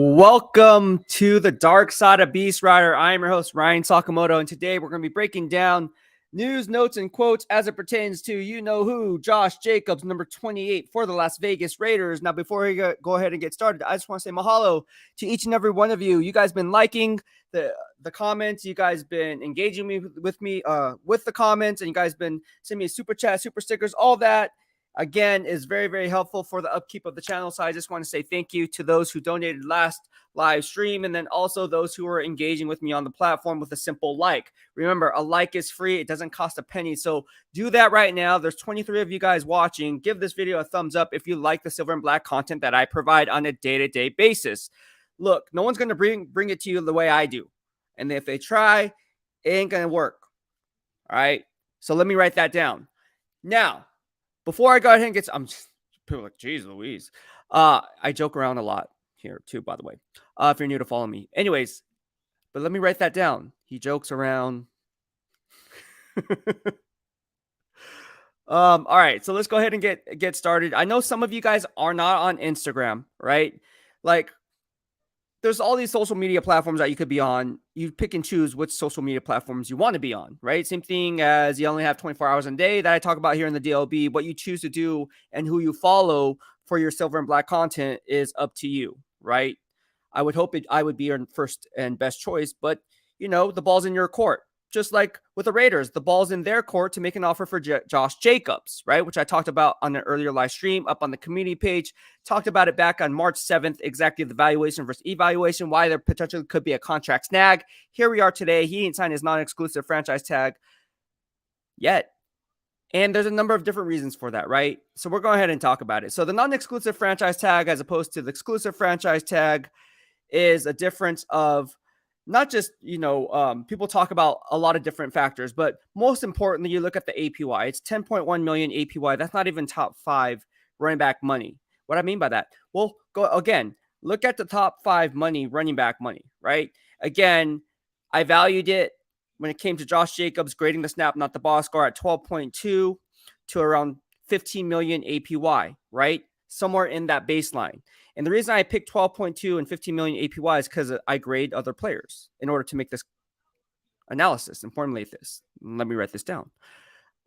Welcome to the dark side of BEASTwriter. I am your host, Ryan Sakamoto, and today we're going to be breaking down news, notes, and quotes as it pertains to you know who, Josh Jacobs, number 28 for the Las Vegas Raiders. Now, before we go ahead and get started, I just want to say mahalo to each and every one of you. You guys been liking the comments. You guys been engaging with me with the comments, and you guys been sending me a super chat, super stickers, all that. Again, is very, very helpful for the upkeep of the channel. So I just want to say thank you to those who donated last live stream, and then also those who are engaging with me on the platform with a simple like. Remember, a like is free. It doesn't cost a penny. So do that right now. There's 23 of you guys watching. Give this video a thumbs up if you like the silver and black content that I provide on a day-to-day basis. Look, no one's going to bring it to you the way I do. And if they try, it ain't going to work. All right? So let me write that down. Now, before I go ahead and get, people are like, geez, Louise. I joke around a lot here too, by the way, if you're new to follow me. Anyways, but let me write that down. He jokes around. All right, so let's go ahead and get started. I know some of you guys are not on Instagram, right? Like, there's all these social media platforms that you could be on. You pick and choose which social media platforms you want to be on, right? Same thing as you only have 24 hours in a day that I talk about here in the DLB. What you choose to do and who you follow for your silver and black content is up to you, right? I would hope I would be your first and best choice, but the ball's in your court. Just like with the Raiders, the ball's in their court to make an offer for Josh Jacobs, right? Which I talked about on an earlier live stream up on the community page. Talked about it back on March 7th, exactly the valuation versus evaluation, why there potentially could be a contract snag. Here we are today. He ain't signed his non-exclusive franchise tag yet. And there's a number of different reasons for that, right? So we're going ahead and talk about it. So the non-exclusive franchise tag as opposed to the exclusive franchise tag is a difference of not just, people talk about a lot of different factors, but most importantly, you look at the APY. It's 10.1 million APY. That's not even top 5 running back money. What I mean by that? Well, look at the top 5 running back money, right? Again, I valued it when it came to Josh Jacobs grading the snap, not the box score, at 12.2 to around 15 million APY, right? Somewhere in that baseline. And the reason I picked 12.2 and 15 million APY is because I grade other players in order to make this analysis and formulate this. Let me write this down.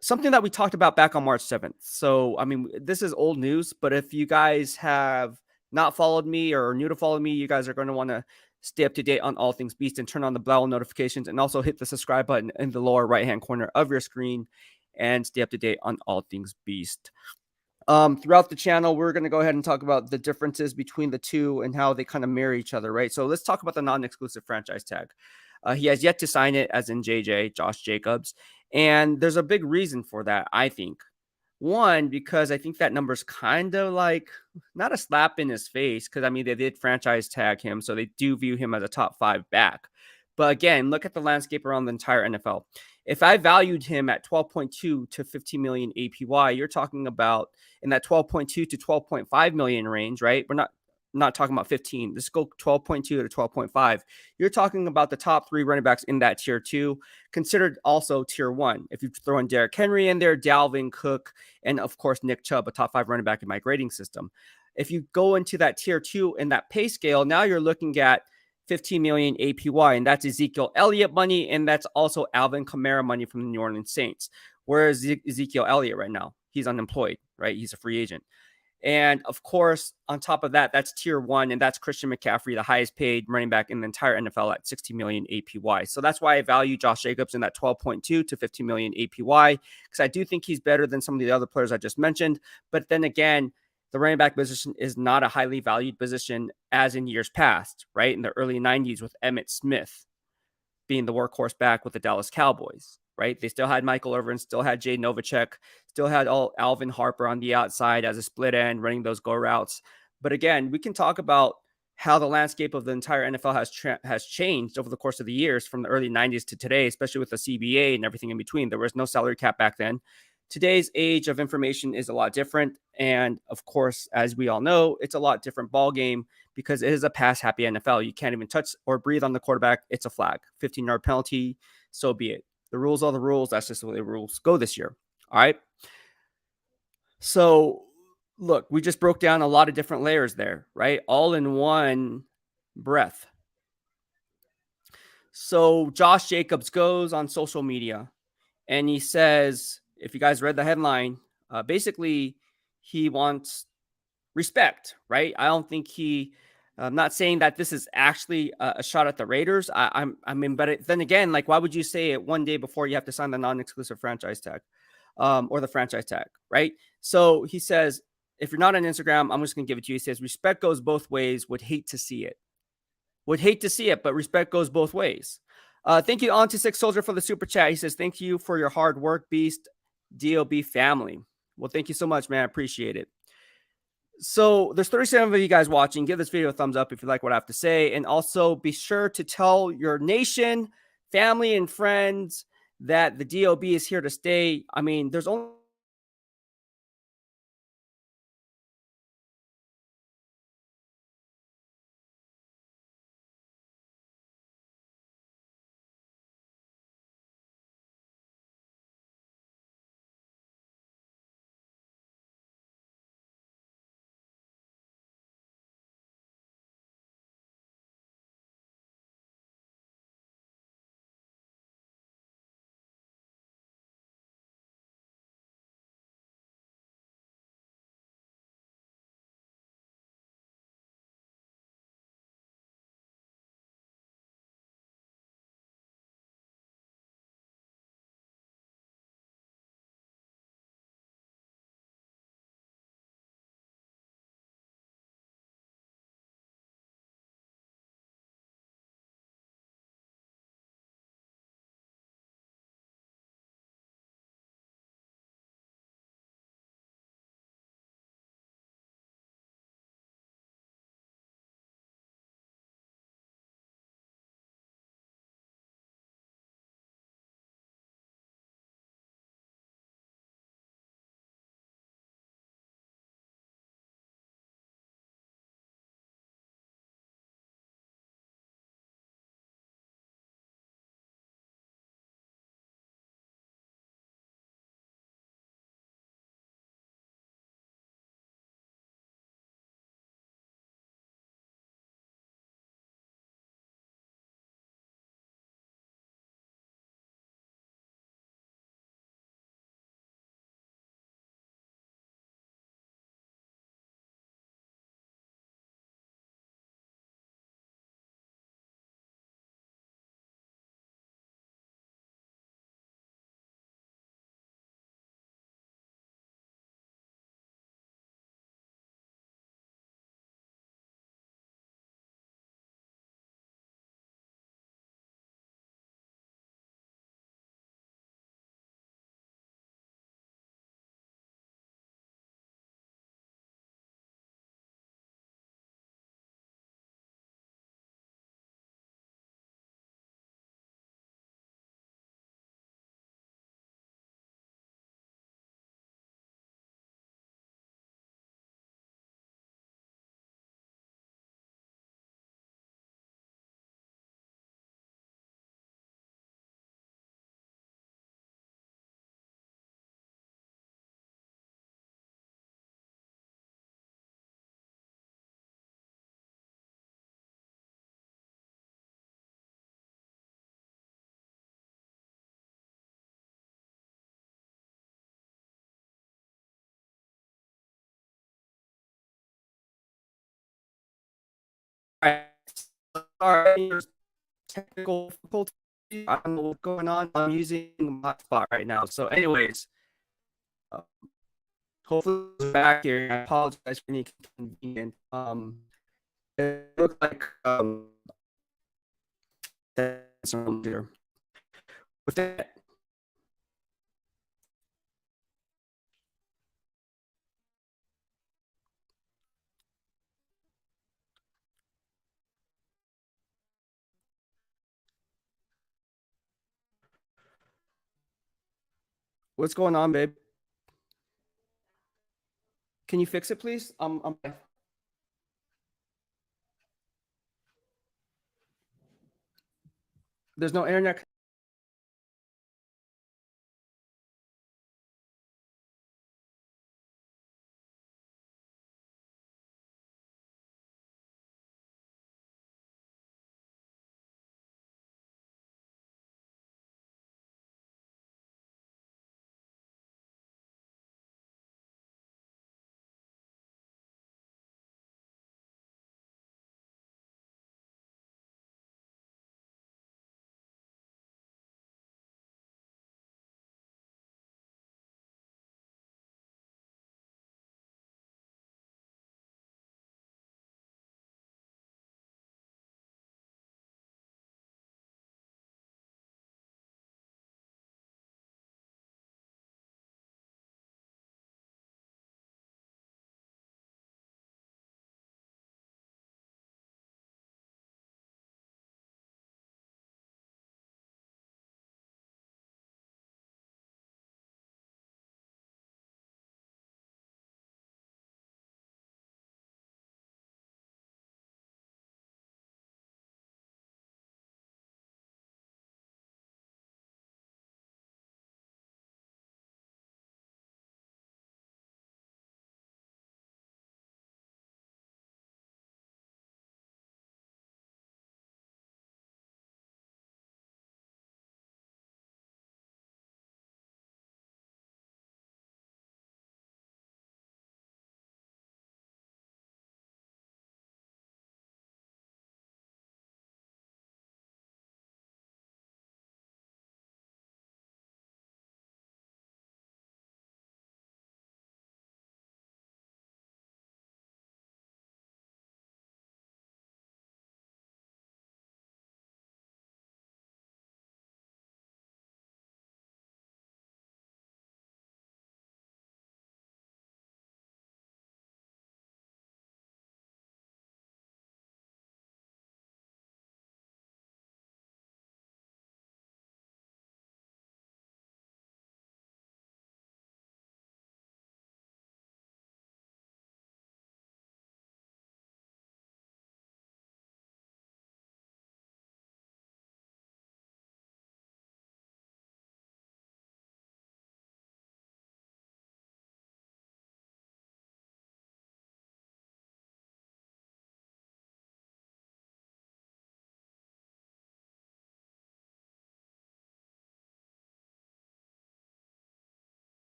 Something that we talked about back on March 7th. So, I mean, this is old news, but if you guys have not followed me or are new to follow me, you guys are going to want to stay up to date on all things Beast and turn on the bell notifications, and also hit the subscribe button in the lower right-hand corner of your screen and stay up to date on all things Beast. Throughout the channel, we're going to go ahead and talk about the differences between the two and how they kind of mirror each other, right? So let's talk about the non-exclusive franchise tag. He has yet to sign it, as in Josh Jacobs. And there's a big reason for that, I think. One, because I think that number's kind of like not a slap in his face, because, I mean, they did franchise tag him, so they do view him as a top 5 back. But again, look at the landscape around the entire NFL. If I valued him at 12.2 to 15 million APY, you're talking about in that 12.2 to 12.5 million range, right? We're not talking about 15. Let's go 12.2 to 12.5. You're talking about the top 3 running backs in that tier 2, considered also tier 1. If you throw in Derrick Henry in there, Dalvin Cook, and of course Nick Chubb, a top 5 running back in my grading system. If you go into that tier 2 in that pay scale, now you're looking at 15 million APY, and that's Ezekiel Elliott money, and that's also Alvin Kamara money from the New Orleans Saints. Whereas Ezekiel Elliott right now, he's unemployed, right? He's a free agent. And of course, on top of that, that's tier 1, and that's Christian McCaffrey, the highest paid running back in the entire NFL at 60 million APY. So that's why I value Josh Jacobs in that 12.2 to 15 million APY, because I do think he's better than some of the other players I just mentioned. But then again, the running back position is not a highly valued position as in years past, right? In the early 90s with Emmitt Smith being the workhorse back with the Dallas Cowboys, right? They still had Michael Irvin, still had Jay Novacek, still had Alvin Harper on the outside as a split end running those go routes. But again, we can talk about how the landscape of the entire NFL has changed over the course of the years from the early 90s to today, especially with the CBA and everything in between. There was no salary cap back then. Today's age of information is a lot different. And of course, as we all know, it's a lot different ball game because it is a pass happy NFL. You can't even touch or breathe on the quarterback. It's a flag, 15-yard penalty. So be it. The rules are the rules. That's just the way the rules go this year. All right. So look, we just broke down a lot of different layers there, right? All in one breath. So Josh Jacobs goes on social media and he says, if you guys read the headline, basically he wants respect, right? I don't think I'm not saying that this is actually a shot at the Raiders. I mean, but then again, like, why would you say it one day before you have to sign the non-exclusive franchise tag, or the franchise tag, right? So he says, if you're not on Instagram, I'm just gonna give it to you. He says, respect goes both ways. Would hate to see it. Would hate to see it, but respect goes both ways. Thank you, On to Six Soldier, for the super chat. He says, thank you for your hard work, Beast DOB family. Well, thank you so much, man. I appreciate it. So there's 37 of you guys watching. Give this video a thumbs up if you like what I have to say. And also be sure to tell your nation, family, and friends that the DOB is here to stay. I mean, there's only technical difficulty. I don't know what's going on. I'm using my hotspot right now. So, anyways, uh, hopefully it's back here. I apologize for any inconvenience. It looks like that's here. With that, what's going on, babe? Can you fix it, please? There's no internet